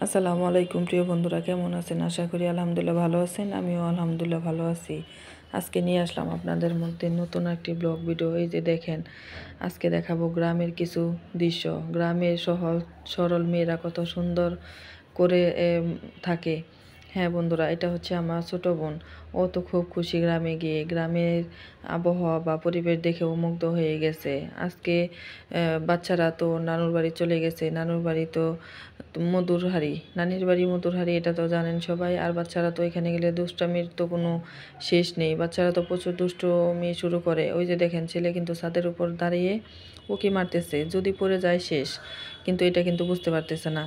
আসসালামু আলাইকুম প্রিয় বন্ধুরা, কেমন আছেন? আশা করি আলহামদুলিল্লাহ ভালো আছেন। আমিও আলহামদুলিল্লাহ ভালো আছি। আজকে নিয়ে আসলাম আপনাদের মধ্যে নতুন একটি ব্লগ ভিডিও। এই যে দেখেন, আজকে দেখাবো গ্রামের কিছু দৃশ্য। গ্রামের সহজ সরল মেয়েরা কত সুন্দর করে থাকে। হ্যাঁ বন্ধুরা, এটা হচ্ছে আমার ছোট বোন। ও তো খুব খুশি গ্রামে গিয়ে। গ্রামের আবহাওয়া বা পরিবেশ দেখে ও মুগ্ধ হয়ে গেছে। আজকে বাচ্চারা তো নানুর বাড়ি চলে গেছে। নানুর বাড়ি তো মধুরহারি, নানির বাড়ি মধুরহারি, এটা তো জানেন সবাই। আর বাচ্চারা তো এখানে গেলে দুষ্টামির তো কোনো শেষ নেই। বাচ্চারা তো প্রচুর দুষ্টুমি শুরু করে। ওই যে দেখেন, ছেলে কিন্তু ছাদের উপর দাঁড়িয়ে উঁকি মারতেছে, যদি পড়ে যায় শেষ। কিন্তু এটা কিন্তু বুঝতে পারতেছে না।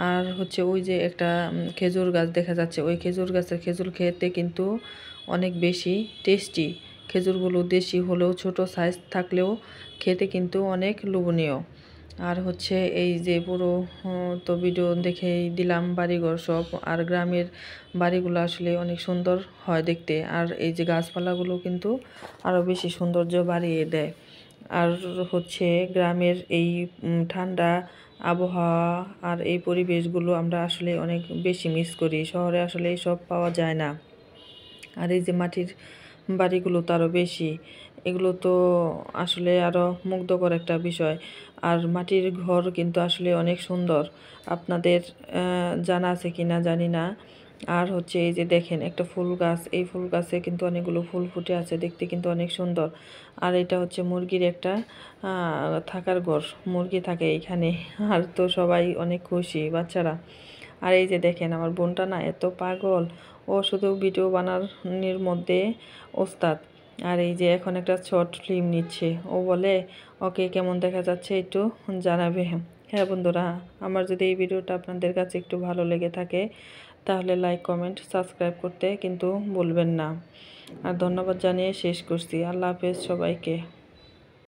আর হচ্ছে ওই যে একটা খেজুর গাছ দেখা যাচ্ছে, ওই খেজুর গাছের খেজুর খেতে কিন্তু অনেক বেশি টেস্টি। খেজুরগুলো দেশি হলেও ছোট সাইজ থাকলেও খেতে কিন্তু অনেক লোভনীয়। আর হচ্ছে এই যে পুরো তো ভিডিও দেখেই দিলাম বাড়িঘর সব। আর গ্রামের বাড়িগুলো আসলে অনেক সুন্দর হয় দেখতে। আর এই যে গাছপালাগুলো কিন্তু আরও বেশি সৌন্দর্য বাড়িয়ে দেয়। আর হচ্ছে গ্রামের এই ঠান্ডা আবহাওয়া আর এই পরিবেশগুলো আমরা আসলে অনেক বেশি মিস করি। শহরে আসলে এইসব পাওয়া যায় না। আর এই যে মাটির বাড়িগুলো তো আরও বেশি। এগুলো তো আসলে আরও মুগ্ধকর একটা বিষয়। আর মাটির ঘর কিন্তু আসলে অনেক সুন্দর। আপনাদের জানা আছে কি না জানি না। আর হচ্ছে এই যে দেখেন একটা ফুল গাছ, এই ফুল গাছে কিন্তু অনেকগুলো ফুল ফুটে আছে, দেখতে কিন্তু অনেক সুন্দর। আর এটা হচ্ছে মুরগির একটা থাকার ঘর, মুরগি থাকে এখানে। আর তো সবাই অনেক খুশি বাচ্চারা। আর এই যে দেখেন আমার বোনটা না এত পাগল, ও শুধু ভিডিও বানানোর মধ্যে ওস্তাদ। আর এই যে এখন একটা শর্ট ফিল্ম নিচ্ছে। ও বলে ওকে কেমন দেখা যাচ্ছে একটু জানাবে। হ্যাঁ বন্ধুরা, আমার যদি এই ভিডিওটা আপনাদের কাছে একটু ভালো লেগে থাকে তাহলে লাইক কমেন্ট সাবস্ক্রাইব করতে কিন্তু ভুলবেন না। আর ধন্যবাদ জানিয়ে শেষ করছি। আল্লাহ হাফেজ সবাইকে।